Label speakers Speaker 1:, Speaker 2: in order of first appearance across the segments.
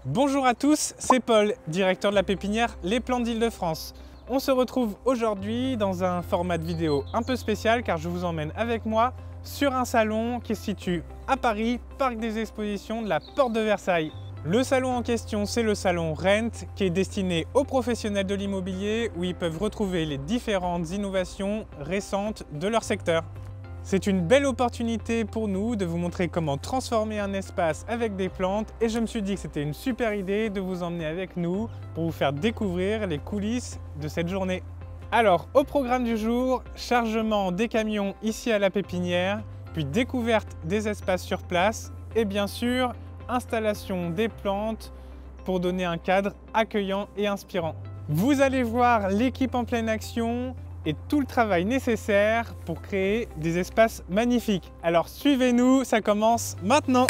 Speaker 1: Bonjour à tous, c'est Paul, directeur de la pépinière Les Plantes d'Île-de-France. On se retrouve aujourd'hui dans un format de vidéo un peu spécial car je vous emmène avec moi sur un salon qui se situe à Paris, Parc des Expositions de la Porte de Versailles. Le salon en question, c'est le salon Rent qui est destiné aux professionnels de l'immobilier où ils peuvent retrouver les différentes innovations récentes de leur secteur. C'est une belle opportunité pour nous de vous montrer comment transformer un espace avec des plantes et je me suis dit que c'était une super idée de vous emmener avec nous pour vous faire découvrir les coulisses de cette journée. Alors, au programme du jour, chargement des camions ici à la pépinière, puis découverte des espaces sur place et bien sûr, installation des plantes pour donner un cadre accueillant et inspirant. Vous allez voir l'équipe en pleine action et tout le travail nécessaire pour créer des espaces magnifiques. Alors suivez-nous, ça commence maintenant!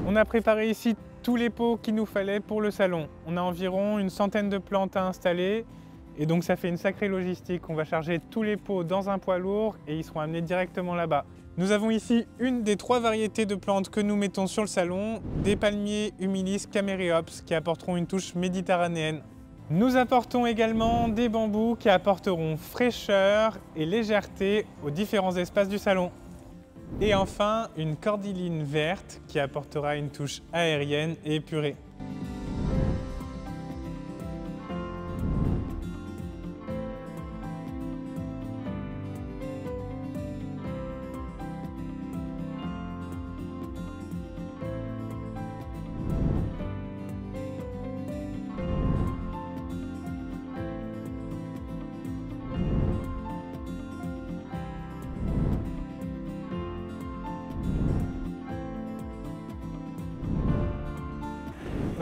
Speaker 1: On a préparé ici tous les pots qu'il nous fallait pour le salon. On a environ une centaine de plantes à installer et donc ça fait une sacrée logistique. On va charger tous les pots dans un poids lourd et ils seront amenés directement là-bas. Nous avons ici une des 3 variétés de plantes que nous mettons sur le salon, des palmiers Humilis Camereops qui apporteront une touche méditerranéenne. Nous apportons également des bambous qui apporteront fraîcheur et légèreté aux différents espaces du salon. Et enfin, une cordyline verte qui apportera une touche aérienne et épurée.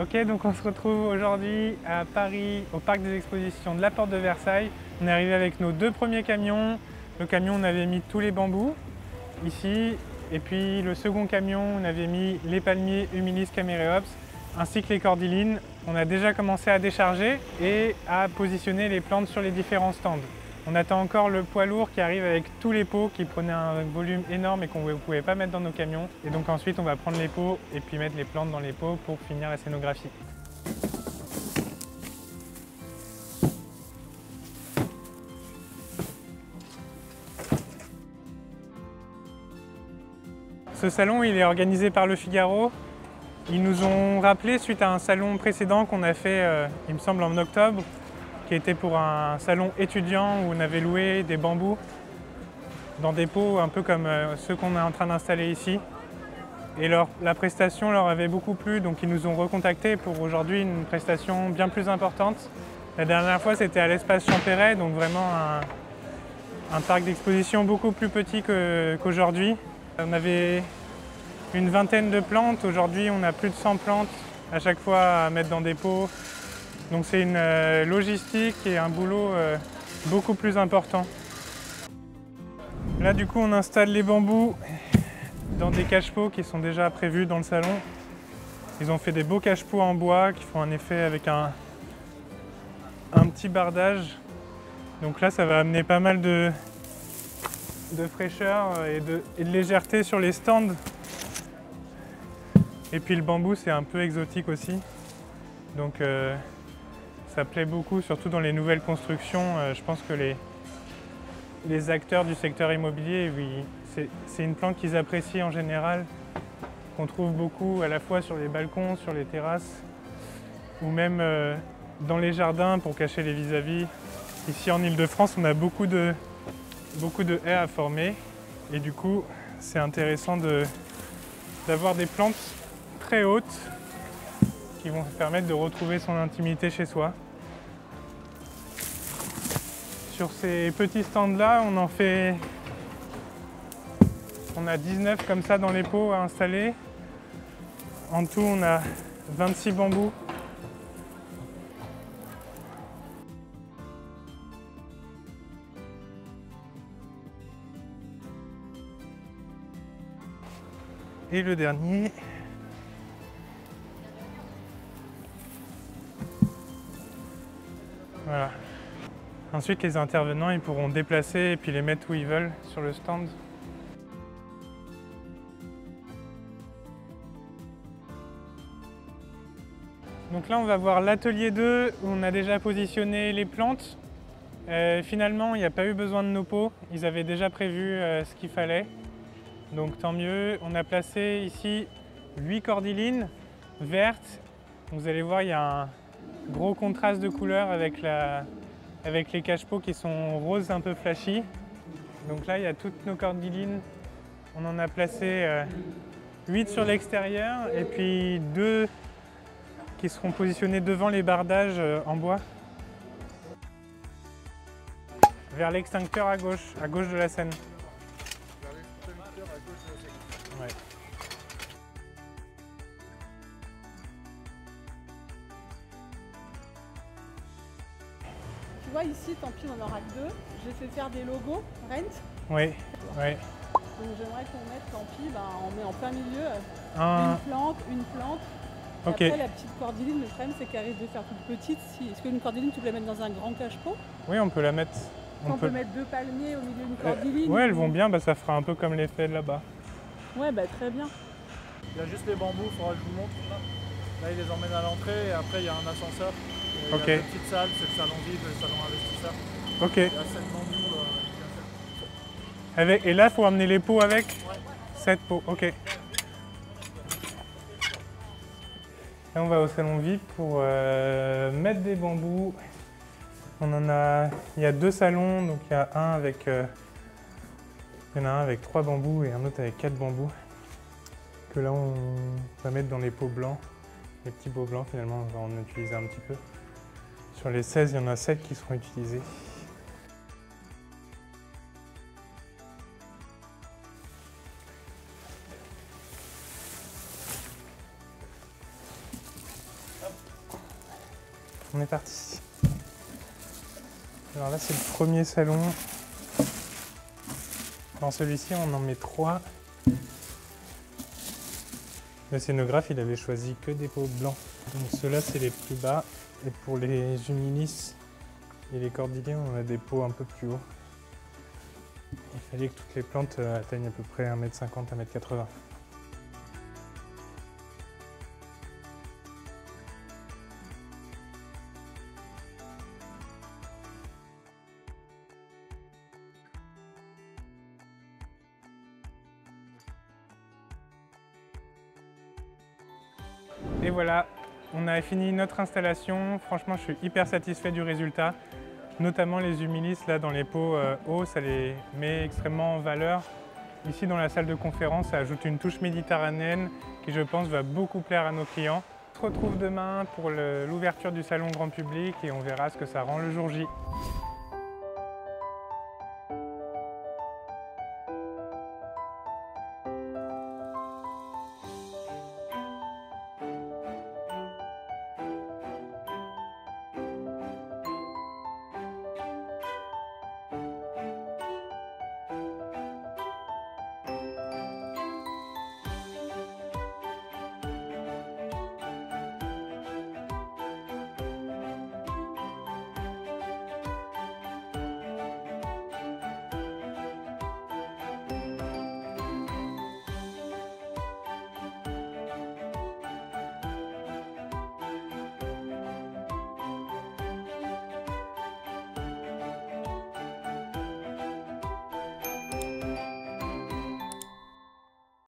Speaker 1: Ok, donc on se retrouve aujourd'hui à Paris, au Parc des Expositions de la Porte de Versailles. On est arrivé avec nos 2 premiers camions. Le camion, on avait mis tous les bambous ici. Et puis le second camion, on avait mis les palmiers Humilis Camereops ainsi que les cordylines. On a déjà commencé à décharger et à positionner les plantes sur les différents stands. On attend encore le poids lourd qui arrive avec tous les pots qui prenaient un volume énorme et qu'on ne pouvait pas mettre dans nos camions. Et donc ensuite on va prendre les pots et puis mettre les plantes dans les pots pour finir la scénographie. Ce salon il est organisé par Le Figaro. Ils nous ont rappelé suite à un salon précédent qu'on a fait, il me semble en octobre, qui était pour un salon étudiant où on avait loué des bambous dans des pots un peu comme ceux qu'on est en train d'installer ici. Et la prestation leur avait beaucoup plu, donc ils nous ont recontactés pour aujourd'hui une prestation bien plus importante. La dernière fois c'était à l'espace Champéret, donc vraiment un parc d'exposition beaucoup plus petit qu'aujourd'hui. On avait une vingtaine de plantes, aujourd'hui on a plus de 100 plantes à chaque fois à mettre dans des pots. Donc c'est une logistique et un boulot beaucoup plus important. Là du coup on installe les bambous dans des cache-pots qui sont déjà prévus dans le salon. Ils ont fait des beaux cache-pots en bois qui font un effet avec un petit bardage. Donc là ça va amener pas mal de fraîcheur et de légèreté sur les stands. Et puis le bambou c'est un peu exotique aussi. Donc ça plaît beaucoup, surtout dans les nouvelles constructions. Je pense que les acteurs du secteur immobilier, oui, c'est une plante qu'ils apprécient en général, qu'on trouve beaucoup à la fois sur les balcons, sur les terrasses, ou même dans les jardins pour cacher les vis-à-vis. Ici en Île-de-France, on a beaucoup de haies à former, et du coup, c'est intéressant d'avoir des plantes très hautes qui vont permettre de retrouver son intimité chez soi. Sur ces petits stands-là, on a 19 comme ça dans les pots à installer. En tout, on a 26 bambous. Et le dernier. Voilà. Ensuite, les intervenants ils pourront déplacer et puis les mettre où ils veulent sur le stand. Donc là, on va voir l'atelier 2 où on a déjà positionné les plantes. Finalement, il n'y a pas eu besoin de nos pots. Ils avaient déjà prévu ce qu'il fallait. Donc tant mieux. On a placé ici 8 cordylines vertes. Vous allez voir, il y a un gros contraste de couleur avec les cache-pots qui sont roses un peu flashy. Donc là, il y a toutes nos cordylines. On en a placé 8 sur l'extérieur et puis 2 qui seront positionnés devant les bardages en bois. Vers l'extincteur à gauche de la scène.
Speaker 2: Vers l'extincteur à gauche de la scène.
Speaker 1: Ouais.
Speaker 3: Tu vois ici, tant pis, on en aura que 2. J'ai fait faire des logos, Rent.
Speaker 1: Oui, oui.
Speaker 3: Donc j'aimerais qu'on mette, tant pis, on met en plein milieu une plante. Et
Speaker 1: Ok.
Speaker 3: après la petite cordyline, le problème c'est qu'elle risque de faire toute petite. Est-ce qu'une cordyline tu peux la mettre dans un grand cache-pot?
Speaker 1: Oui, on peut la mettre.
Speaker 3: On peut mettre 2 palmiers au milieu d'une cordyline.
Speaker 1: Ouais, elles vont bien, bah, ça fera un peu comme l'effet là-bas.
Speaker 3: Ouais, bah très bien.
Speaker 2: Il y a juste les bambous, il faudra que je vous montre. Là, il les emmène à l'entrée et après, il y a un ascenseur. Il
Speaker 1: Ok.
Speaker 2: y a 2 petites salles, c'est le salon vide, le salon investisseur.
Speaker 1: Ok.
Speaker 2: Il y a 7 bambous.
Speaker 1: Et là, il faut amener les pots avec?
Speaker 2: Ouais.
Speaker 1: 7 pots, ok. Là, on va au salon VIP pour mettre des bambous. Il y a 2 salons, donc il y en a un avec 3 bambous et un autre avec 4 bambous. Que là, on va mettre dans les pots blancs. Les petits pots blancs, finalement, on va en utiliser un petit peu. Sur les 16, il y en a 7 qui seront utilisés. On est parti. Alors là, c'est le premier salon. Dans celui-ci, on en met 3. Le scénographe, il avait choisi que des pots blancs. Donc ceux-là, c'est les plus bas. Et pour les humilis et les cordylines, on a des pots un peu plus hauts. Il fallait que toutes les plantes atteignent à peu près 1,50 m à 1,80 m. Et voilà, on a fini notre installation. Franchement, je suis hyper satisfait du résultat. Notamment les humilis là dans les pots hauts, ça les met extrêmement en valeur. Ici dans la salle de conférence, ça ajoute une touche méditerranéenne qui, je pense, va beaucoup plaire à nos clients. On se retrouve demain pour l'ouverture du salon grand public et on verra ce que ça rend le jour J.